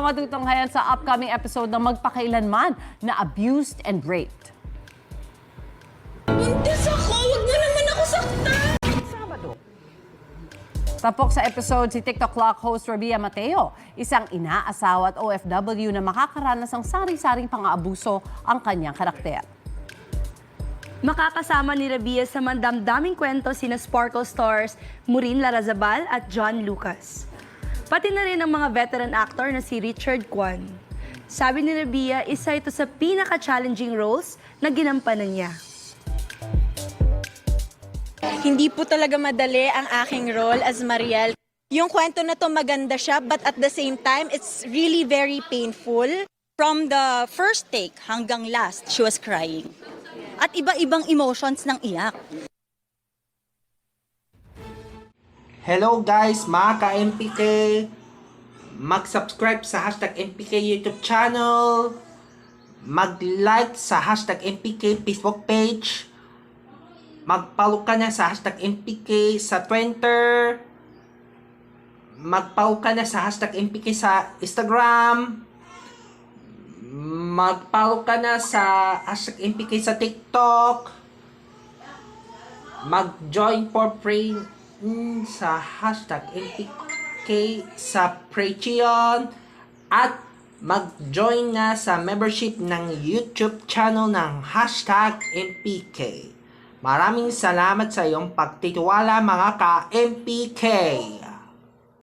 matutunghayan sa upcoming episode ng Magpakailanman na Abused and Raped. Buntis ako! Huwag mo naman ako saktan! Tapok sa episode si TikTok Clock host Rabia Mateo, isang ina, asawa at OFW na makakaranas ng sari-saring pang-aabuso ang kanyang karakter. Makakasama ni Rabia sa mandamdaming kwento sina Sparkle Stars, Maureen Larazabal at John Lucas. Pati na rin ang mga veteran actor na si Richard Kwan. Sabi ni Rabia, isa ito sa pinaka-challenging roles na ginampanan niya. Hindi po talaga madali ang aking role as Mariel. Yung kwento na to maganda siya, but at the same time, it's really very painful. From the first take hanggang last, she was crying. At iba-ibang emotions ng iyak. Hello guys, mga ka-MPK! Mag-subscribe sa hashtag MPK YouTube channel. Mag-like sa hashtag MPK Facebook page. Mag-follow ka na sa hashtag MPK sa Twitter. Mag-follow ka na sa hashtag MPK sa Instagram. Mag-follow ka na sa hashtag MPK sa TikTok. Mag-join for free sa hashtag MPK sa Patreon. At mag-join na sa membership ng YouTube channel ng hashtag MPK. Maraming salamat sa iyong pagtitiwala mga ka-MPK.